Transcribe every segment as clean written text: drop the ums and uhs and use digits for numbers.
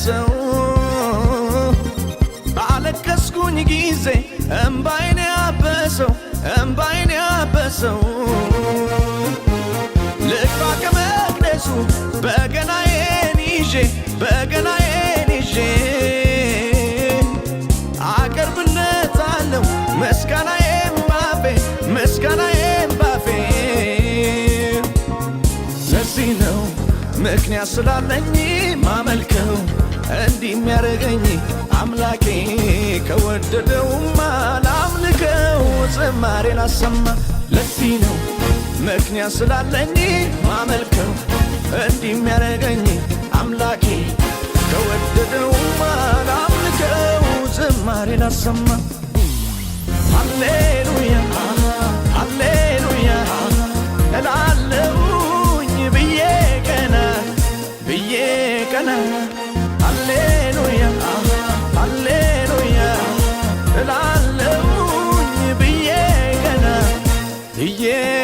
ያበሰው ባለቀስኩኝ ጊዜ እምባዬን ያበሰው እምባዬን ያበሰው ልግባ ከመቅደሱ በገናዬን ይዤ በገናዬን ይዤ አቀርብለታለሁ ምስጋናዬን ባፌ ምስጋናዬን ባፌ ለዚህ ነው ምክንያት ስላለኝ ማመልከው እንዲህ የሚያደርገኝ አምላኬ ከወደደውማ ላምልከው ዝማሬን አሰማ ለዚህ ነው ምክንያት ስላለኝ ማመልከው እንዲህ የሚያደርገኝ አምላኬ ከወደደውማ ላምልከው ዝማሬን አሰማ ሃሌሉያ ሃሌሉያ እላለሁኝ ብዬ ቀና ሃሌሉያ ሃሌሉያ እላለሁኝ ብዬ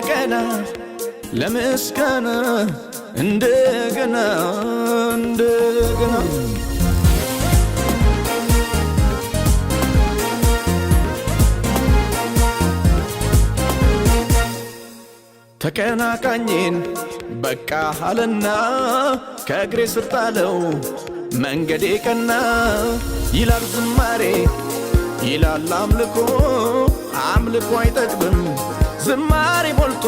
ቀና ለምስጋና እንደገና ተቀናቃኝን በቃ አለና ከእግሬ ስር ጣለው መንገዴ ቀና ይላል ዝማሬ ይላል አምልኮ አምልኮ አይጠግብም ዝማሬ ሞልቶ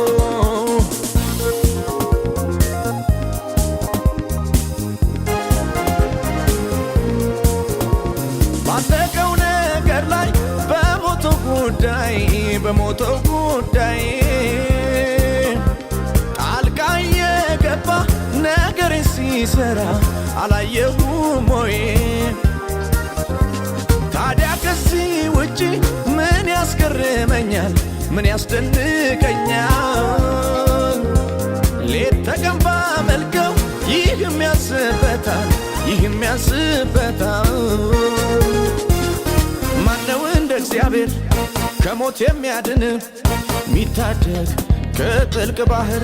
ባለቀው ነገር ላይ በሞተው ጉዳይ ጣልቃ የገባ ነገሬን ሲሰራ አላየሁም ወይ? ታዲያ ከዚህ ውጪ ምን ያስገርመኛል? ምን ያስደንቀኛል? ሌት ተቀን ባመልከው ይህም ያስበታል፣ ይህም ያስበታል። ማነው እንደ እግዚአብሔር ከሞት የሚያድን ሚታደግ ከጥልቅ ባህር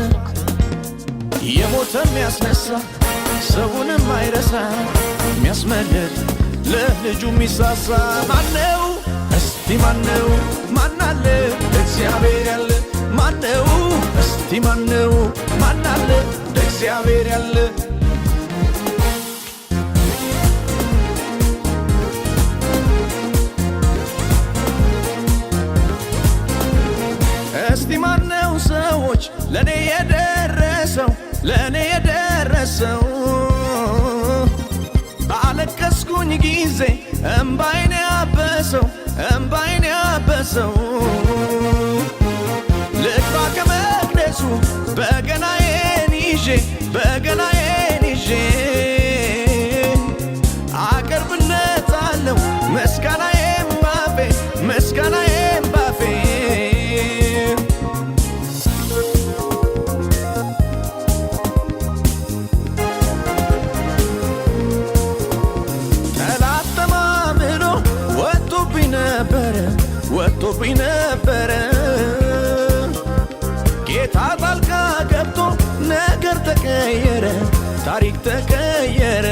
የሞተ የሚያስነሳ ሰውንም አይረሳ የሚያስመልጥ ለልጁ የሚሳሳ ማነው? እስቲ ማነው? ማናለ እግዚአብሔር ያለ ማነው? እስቲ ማነው? ማናለ እግዚአብሔር ያለ እስቲ ማነው? ሰዎች ለኔ የደረሰው ለኔ የደረሰው ባለቀስኩኝ ጊዜ እምባዬን ያበሰው እምባዬን ያበሰው ልግባ ከመቅደሱ በገናዬን ይዤ በገናዬን ይዤ አቀርብለታለሁ ምስጋናዬን ባፌ ምስጋናዬን ባፌ ወጥቶብኝ ነበረ ጌታ ጣልቃ ገብቶ ነገር ተቀየረ ታሪክ ተቀየረ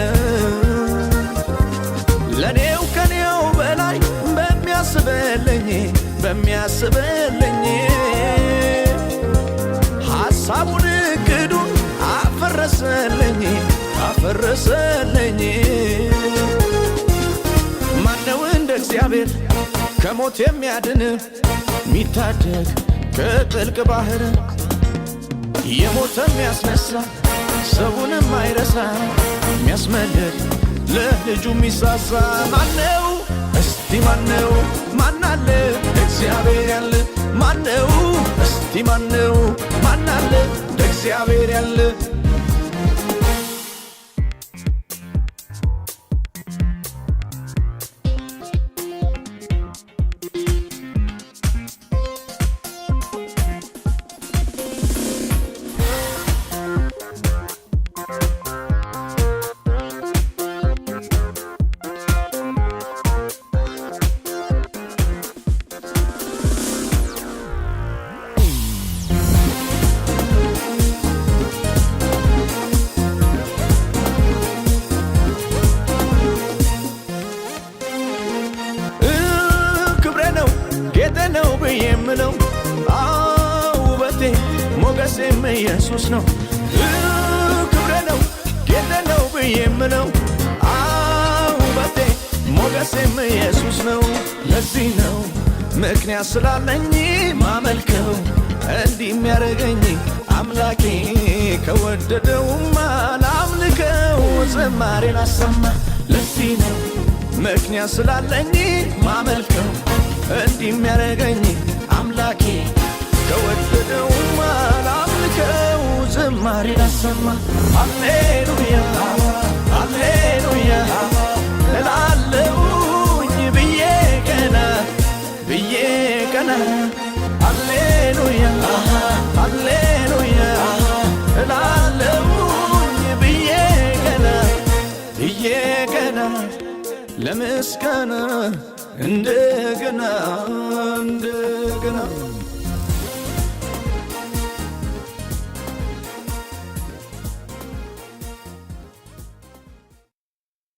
ለኔው ከኔው በላይ በሚያስበልኝ በሚያስበልኝ ሐሳቡን እቅዱን አፈረሰልኝ አፈረሰልኝ ማነው እንደ እግዚአብሔር ከሞት የሚያድን ሚታደግ ከጥልቅ ባህር የሞተ የሚያስነሳ ሰውንም አይረሳ የሚያስመልጥ ለልጁ የሚሳሳ ማነው? እስቲ ማነው? ማናለ እግዚአብሔር ያለ ማነው? እስቲ ማነው? ማናለ እግዚአብሔር ያለ ሞገሴም ኢየሱስ ነው ክብሬ ነው ጌጤ ነው ብዬ የምለው ውበቴ ሞገሴም ኢየሱስ ነው ለዚህ ነው ምክንያት ስላለኝ ማመልከው እንዲህ የሚያደርገኝ አምላኬ ከወደደውማ ላምልከው ዝማሬን አሰማ ለዚህ ነው ምክንያት ስላለኝ ማመልከው እንዲህ የሚያደርገኝ አምላኬ ከወደደውማ ላምልከው ዝማሬን አሰማ ሃሌሉያ ሃሌሉያ እላለሁኝ ብዬ ቀና ሃሌሉያ ሃሌሉያ እላለሁኝ ብዬ ቀና ለምስጋና እንደገና